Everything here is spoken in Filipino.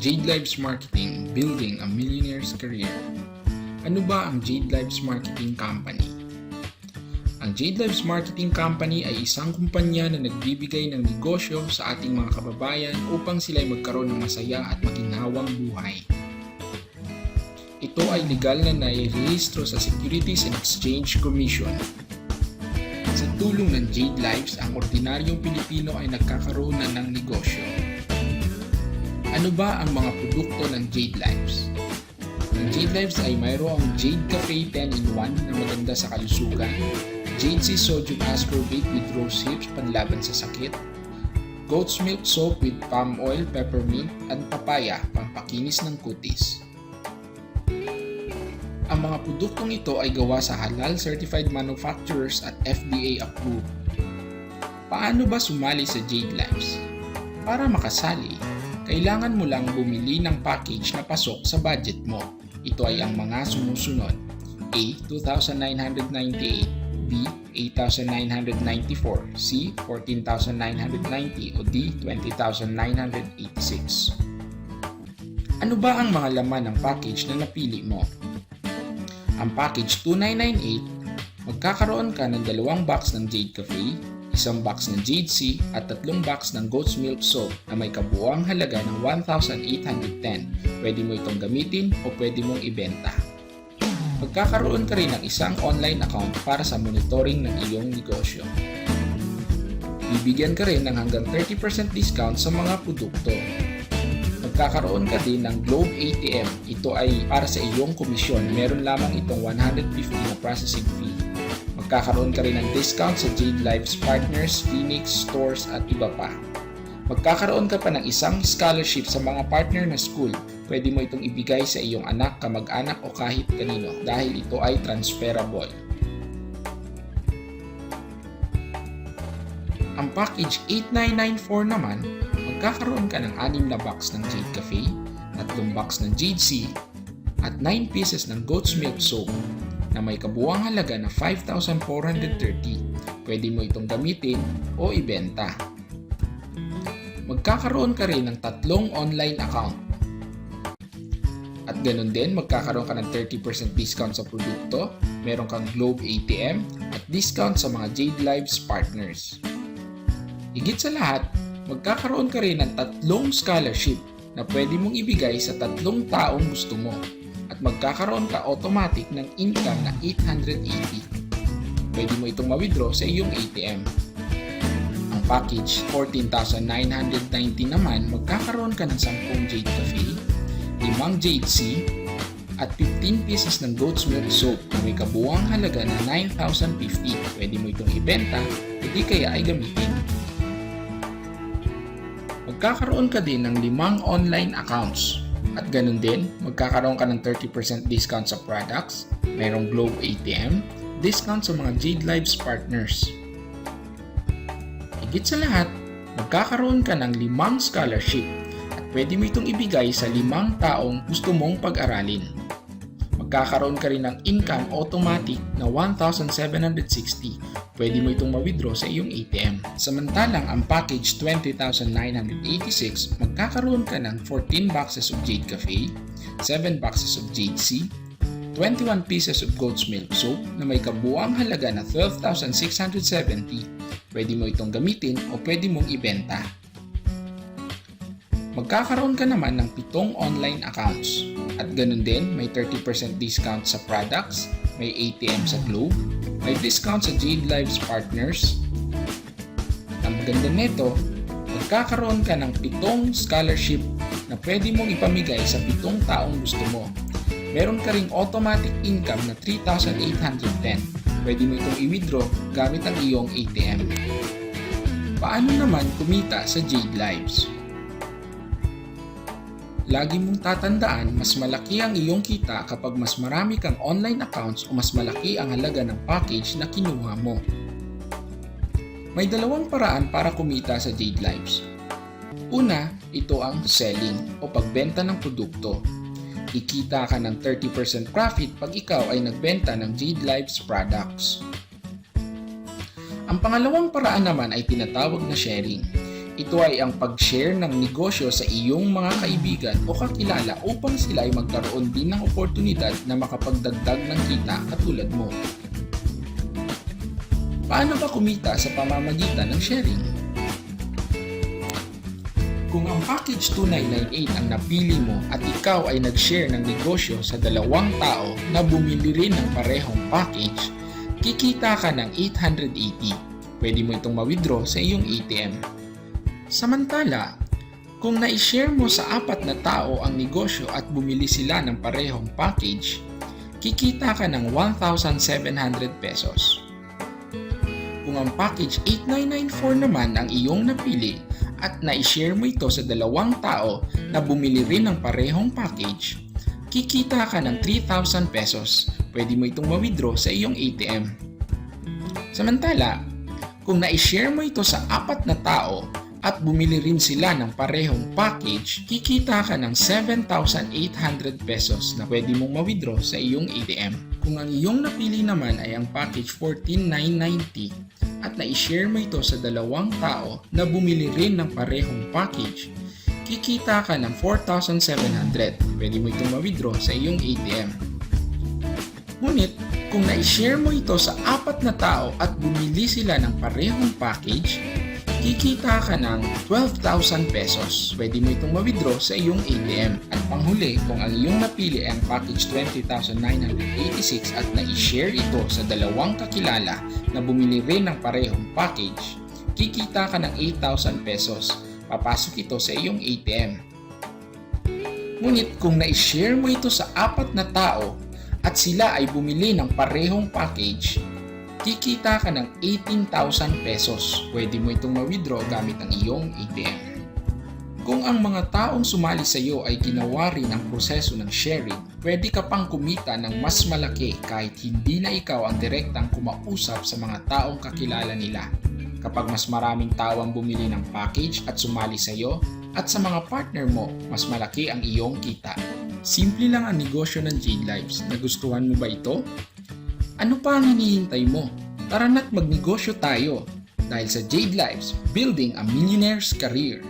Jade Lives Marketing, Building a Millionaire's Career. Ano ba ang Jade Lives Marketing Company? Ang Jade Lives Marketing Company ay isang kumpanya na nagbibigay ng negosyo sa ating mga kababayan upang sila ay magkaroon ng masaya at maginhawang buhay. Ito ay legal na nairehistro sa Securities and Exchange Commission. Sa tulong ng Jade Lives, ang ordinaryong Pilipino ay nagkakaroon na ng negosyo. Ano ba ang mga produkto ng Jade Lives? Ang Jade Lives ay mayroong Jade Cafe 10-in-1 na maganda sa kalusugan, Jade Sea Sodium Ascorbate with Rose Hips panlaban sa sakit, Goat's Milk Soap with Palm Oil, Peppermint, at Papaya pampakinis ng kutis. Ang mga produktong ito ay gawa sa halal certified manufacturers at FDA approved. Paano ba sumali sa Jade Lives? Para makasali, kailangan mo lang bumili ng package na pasok sa budget mo. Ito ay ang mga sumusunod: A. 2,998, B. 8,994, C. 14,990 o D. 20,986. Ano ba ang mga laman ng package na napili mo? Ang package 2,998, magkakaroon ka ng 2 box ng Jade Cafe, 1 box ng Jade Sea at 3 box ng Goat's Milk Soap na may kabuuang halaga ng 1,810. Pwede mo itong gamitin o pwede mong ibenta. Magkakaroon ka rin ng isang online account para sa monitoring ng iyong negosyo. Bibigyan ka rin ng hanggang 30% discount sa mga produkto. Magkakaroon ka din ng Globe ATM. Ito ay para sa iyong komisyon. Meron lamang itong 150 na processing fee. Magkakaroon ka rin ng discount sa Jade Lives Partners, clinics, stores at iba pa. Magkakaroon ka pa ng isang scholarship sa mga partner na school. Pwede mo itong ibigay sa iyong anak, kamag-anak o kahit kanino dahil ito ay transferable. Ang package 8,994 naman, magkakaroon ka ng 6 na box ng Jade Cafe, 3 box ng Jade Sea, at 9 pieces ng Goat's Milk Soap na may kabuuang halaga na 5,430. Pwede mo itong gamitin o ibenta. Magkakaroon ka rin ng 3 online account. At ganun din, magkakaroon ka ng 30% discount sa produkto, meron kang Globe ATM, at discount sa mga Jade Lives partners. Higit sa lahat, magkakaroon ka rin ng 3 scholarship na pwede mong ibigay sa 3 taong gusto mo. At magkakaroon ka automatic ng income na 880. Pwede mo itong ma-withdraw sa iyong ATM. Ang package 14,990 naman, magkakaroon ka ng 10 Jade Cafe, 5 Jade Sea, at 15 pieces ng Goat's Milk Soap na may kabuuang halaga na 9,050. Pwede mo itong ibenta, hindi kaya ay gamitin. Magkakaroon ka din ng 5 online accounts. At ganun din, magkakaroon ka ng 30% discount sa products, mayroong Globe ATM, discount sa mga Jade Lives partners. Higit sa lahat, magkakaroon ka ng 5 scholarship at pwede mo itong ibigay sa 5 taong gusto mong pag-aralin. Magkakaroon ka rin ng income automatic na 1,760. Pwede mo itong ma-withdraw sa iyong ATM. Samantalang ang package 20,986, magkakaroon ka ng 14 boxes of Jade Cafe, 7 boxes of Jade Sea, 21 pieces of Goat's Milk Soap na may kabuuang halaga na 12,670. Pwede mo itong gamitin o pwede mong ibenta. Magkakaroon ka naman ng 7 online accounts. At ganun din, may 30% discount sa products, may ATM sa Globe, may discount sa Jade Lives partners. Ang maganda nito, magkakaroon ka ng 7 scholarship na pwede mong ipamigay sa 7 taong gusto mo. Meron ka ring automatic income na 3,810. Pwede mo itong i-withdraw gamit ang iyong ATM. Paano naman kumita sa Jade Lives? Lagi mong tatandaan, mas malaki ang iyong kita kapag mas marami kang online accounts o mas malaki ang halaga ng package na kinuha mo. May 2 paraan para kumita sa Jade Lives. Una, ito ang selling o pagbenta ng produkto. Kikita ka ng 30% profit pag ikaw ay nagbenta ng Jade Lives products. Ang pangalawang paraan naman ay tinatawag na sharing. Ito ay ang pag-share ng negosyo sa iyong mga kaibigan o kakilala upang sila ay magkaroon din ng oportunidad na makapagdagdag ng kita katulad mo. Paano ba kumita sa pamamagitan ng sharing? Kung ang package 2998 ang napili mo at ikaw ay nag-share ng negosyo sa 2 tao na bumili rin ng parehong package, kikita ka ng 880. Pwede mo itong ma-withdraw sa iyong ATM. Samantala, kung na-share mo sa 4 na tao ang negosyo at bumili sila ng parehong package, kikita ka ng 1,700 pesos. Kung ang package 8994 naman ang iyong napili at na-share mo ito sa 2 tao na bumili rin ng parehong package, kikita ka ng 3,000 pesos. Pwede mo itong ma-withdraw sa iyong ATM. Samantala, kung na-share mo ito sa 4 na tao at bumili rin sila ng parehong package, kikita ka ng 7,800 pesos na pwede mong ma-withdraw sa iyong ATM. Kung ang iyong napili naman ay ang package 14,990 at na-share mo ito sa 2 tao na bumili rin ng parehong package, kikita ka ng 4,700. Pwede mo itong ma-withdraw sa iyong ATM. Ngunit, kung na-share mo ito sa 4 na tao at bumili sila ng parehong package, kikita ka ng 12,000 pesos. Pwede mo itong ma-withdraw sa iyong ATM. At panghuli, kung ang iyong napili ay ang package 20,986 at na-share ito sa 2 kakilala na bumili rin ng parehong package, kikita ka ng 8,000 pesos. Papasok ito sa iyong ATM. Ngunit kung na-share mo ito sa 4 na tao at sila ay bumili ng parehong package, kikita ka ng 18,000 pesos. Pwede mo itong ma-withdraw gamit ang iyong ATM. Kung ang mga taong sumali sa iyo ay ginawa rin ang proseso ng sharing, pwede ka pang kumita ng mas malaki kahit hindi na ikaw ang direktang kumausap sa mga taong kakilala nila. Kapag mas maraming tao ang bumili ng package at sumali sa iyo at sa mga partner mo, mas malaki ang iyong kita. Simple lang ang negosyo ng Jade Lives. Nagustuhan mo ba ito? Ano pa ang hinihintay mo? Tara na't magnegosyo tayo dahil sa Jade Lives, building a millionaire's career.